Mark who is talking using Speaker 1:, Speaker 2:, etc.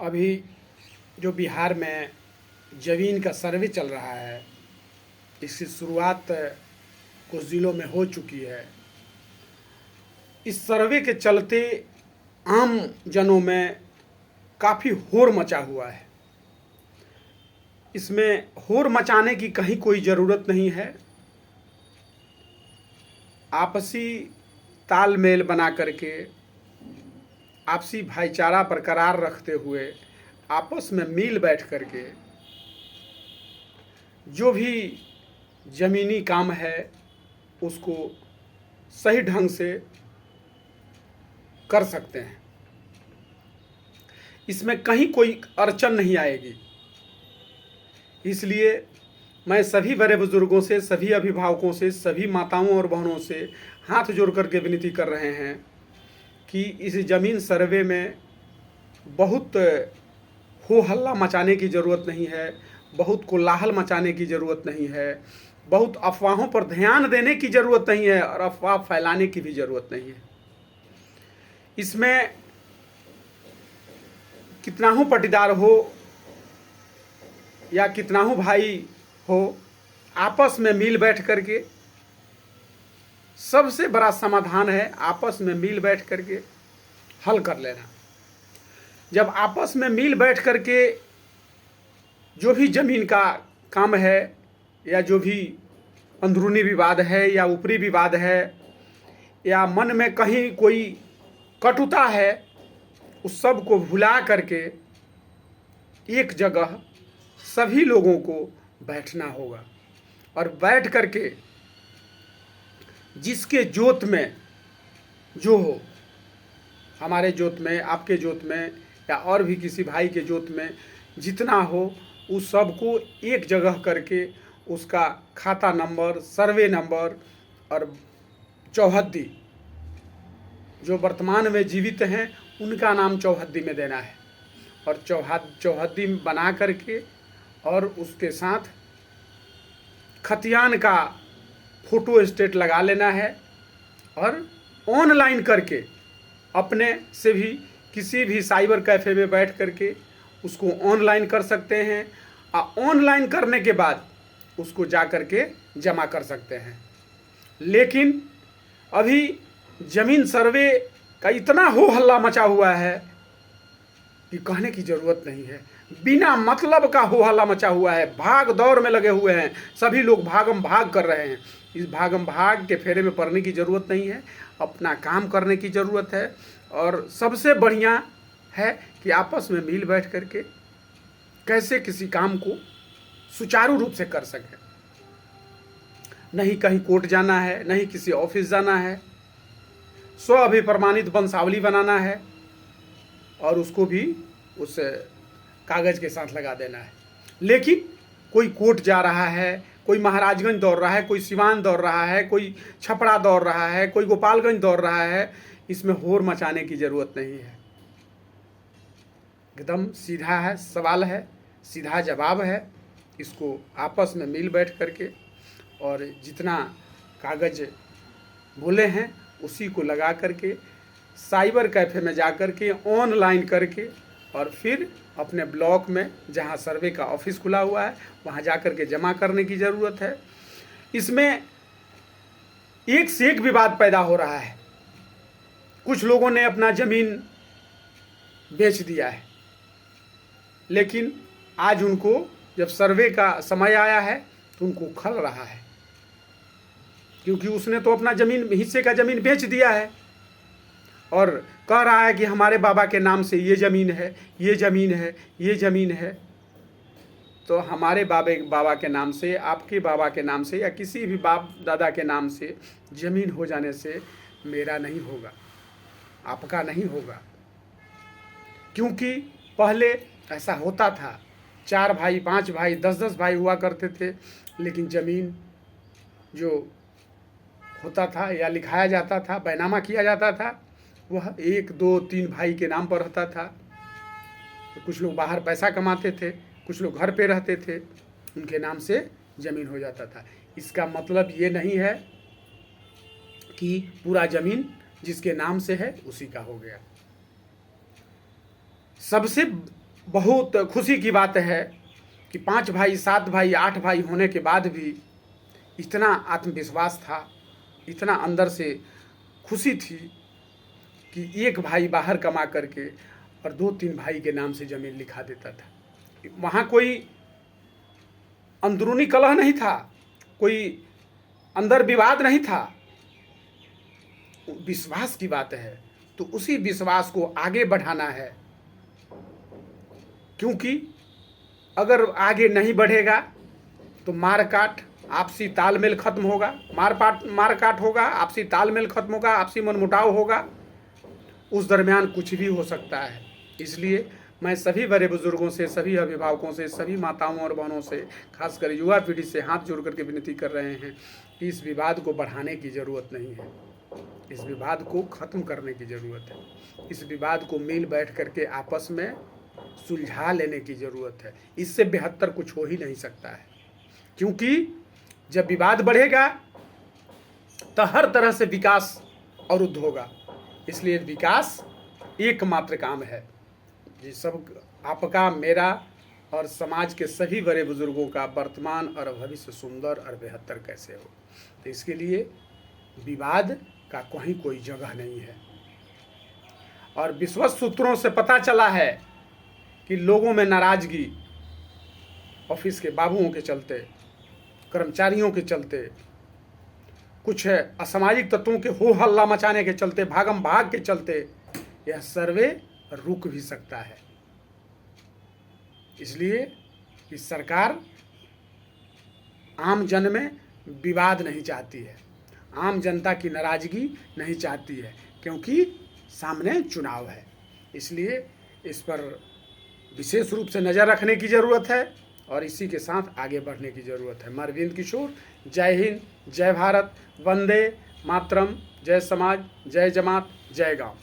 Speaker 1: अभी जो बिहार में ज़मीन का सर्वे चल रहा है, इसकी शुरुआत कुछ ज़िलों में हो चुकी है। इस सर्वे के चलते आम जनों में काफ़ी शोर मचा हुआ है। इसमें शोर मचाने की कहीं कोई ज़रूरत नहीं है। आपसी तालमेल बना करके, आपसी भाईचारा बरकरार रखते हुए, आपस में मिल बैठ करके जो भी ज़मीनी काम है उसको सही ढंग से कर सकते हैं। इसमें कहीं कोई अड़चन नहीं आएगी। इसलिए मैं सभी बड़े बुजुर्गों से, सभी अभिभावकों से, सभी माताओं और बहनों से हाथ जोड़ करके विनती कर रहे हैं कि इस ज़मीन सर्वे में बहुत हो हल्ला मचाने की ज़रूरत नहीं है, बहुत कोलाहल मचाने की ज़रूरत नहीं है, बहुत अफवाहों पर ध्यान देने की ज़रूरत नहीं है और अफवाह फैलाने की भी ज़रूरत नहीं है। इसमें कितना हो पटीदार हो या कितना हो भाई हो, आपस में मिल बैठ करके सबसे बड़ा समाधान है आपस में मिल बैठ करके हल कर लेना। जब आपस में मिल बैठ करके जो भी ज़मीन का काम है या जो भी अंदरूनी विवाद है या ऊपरी विवाद है या मन में कहीं कोई कटुता है, उस सब को भुला करके एक जगह सभी लोगों को बैठना होगा और बैठ करके जिसके जोत में जो हो, हमारे जोत में, आपके जोत में या और भी किसी भाई के जोत में जितना हो, उस सब को एक जगह करके उसका खाता नंबर, सर्वे नंबर और चौहद्दी, जो वर्तमान में जीवित हैं उनका नाम चौहद्दी में देना है और चौहद्दी बना करके और उसके साथ खतियान का फोटो स्टेट लगा लेना है और ऑनलाइन करके अपने से भी किसी भी साइबर कैफ़े में बैठ करके उसको ऑनलाइन कर सकते हैं और ऑनलाइन करने के बाद उसको जा करके जमा कर सकते हैं। लेकिन अभी ज़मीन सर्वे का इतना हो हल्ला मचा हुआ है कि कहने की ज़रूरत नहीं है। बिना मतलब का हो हल्ला मचा हुआ है, भाग दौड़ में लगे हुए हैं, सभी लोग भागम भाग कर रहे हैं। इस भागम भाग के फेरे में पड़ने की ज़रूरत नहीं है, अपना काम करने की ज़रूरत है और सबसे बढ़िया है कि आपस में मिल बैठ करके कैसे किसी काम को सुचारू रूप से कर सकें। नहीं कहीं कोर्ट जाना है, नहीं किसी ऑफिस जाना है, स्व अभिप्रमाणित वंशावली बनाना है और उसको भी उस कागज़ के साथ लगा देना है। लेकिन कोई कोर्ट जा रहा है, कोई महाराजगंज दौड़ रहा है, कोई सिवान दौड़ रहा है, कोई छपरा दौड़ रहा है, कोई गोपालगंज दौड़ रहा है, इसमें होर मचाने की ज़रूरत नहीं है। एकदम सीधा है, सवाल है, सीधा जवाब है। इसको आपस में मिल बैठ करके और जितना कागज़ बोले हैं उसी को लगा करके साइबर कैफ़े में जा कर के ऑनलाइन करके और फिर अपने ब्लॉक में जहां सर्वे का ऑफिस खुला हुआ है वहां जा कर के जमा करने की ज़रूरत है। इसमें एक से एक विवाद पैदा हो रहा है। कुछ लोगों ने अपना ज़मीन बेच दिया है, लेकिन आज उनको जब सर्वे का समय आया है तो उनको खल रहा है, क्योंकि उसने तो अपना ज़मीन, हिस्से का ज़मीन बेच दिया है और कह रहा है कि हमारे बाबा के नाम से ये ज़मीन है, ये ज़मीन है, ये ज़मीन है। तो हमारे बाबा के नाम से, आपके बाबा के नाम से या किसी भी बाप दादा के नाम से ज़मीन हो जाने से मेरा नहीं होगा, आपका नहीं होगा। क्योंकि पहले ऐसा होता था, 4 भाई, 5 भाई, 10-10 भाई हुआ करते थे, लेकिन ज़मीन जो होता था या लिखाया जाता था, बैनामा किया जाता था, वह 1, 2, 3 भाई के नाम पर रहता था। तो कुछ लोग बाहर पैसा कमाते थे, कुछ लोग घर पे रहते थे, उनके नाम से ज़मीन हो जाता था। इसका मतलब ये नहीं है कि पूरा ज़मीन जिसके नाम से है उसी का हो गया। सबसे बहुत खुशी की बात है कि 5 भाई 7 भाई 8 भाई होने के बाद भी इतना आत्मविश्वास था, इतना अंदर से खुशी थी कि एक भाई बाहर कमा करके और 2-3 भाई के नाम से ज़मीन लिखा देता था। वहाँ कोई अंदरूनी कलह नहीं था, कोई अंदर विवाद नहीं था, विश्वास की बात है। तो उसी विश्वास को आगे बढ़ाना है, क्योंकि अगर आगे नहीं बढ़ेगा तो मार काट, आपसी तालमेल खत्म होगा, मार काट होगा, आपसी तालमेल खत्म होगा, आपसी मनमुटाव होगा, उस दरमियान कुछ भी हो सकता है। इसलिए मैं सभी बड़े बुजुर्गों से, सभी अभिभावकों से, सभी माताओं और बहनों से, खासकर युवा पीढ़ी से हाथ जोड़ करके विनती कर रहे हैं कि इस विवाद को बढ़ाने की ज़रूरत नहीं है, इस विवाद को ख़त्म करने की ज़रूरत है। इस विवाद को मिल बैठ करके आपस में सुलझा लेने की ज़रूरत है। इससे बेहतर कुछ हो ही नहीं सकता है, क्योंकि जब विवाद बढ़ेगा तो हर तरह से विकास अवरुद्ध होगा। इसलिए विकास एकमात्र काम है जी, सब आपका, मेरा और समाज के सभी बड़े बुजुर्गों का वर्तमान और भविष्य सुंदर और बेहतर कैसे हो। तो इसके लिए विवाद का कहीं कोई जगह नहीं है। और विश्वस्त सूत्रों से पता चला है कि लोगों में नाराजगी ऑफिस के बाबुओं के चलते, कर्मचारियों के चलते, कुछ असामाजिक तत्वों के हो हल्ला मचाने के चलते, भागम भाग के चलते यह सर्वे रुक भी सकता है। इसलिए कि सरकार आम जन में विवाद नहीं चाहती है, आम जनता की नाराजगी नहीं चाहती है, क्योंकि सामने चुनाव है। इसलिए इस पर विशेष रूप से नज़र रखने की ज़रूरत है और इसी के साथ आगे बढ़ने की ज़रूरत है। मैं अरविंद किशोर, जय हिंद, जय भारत, वंदे मातरम, जय समाज, जय जमात, जय गांव।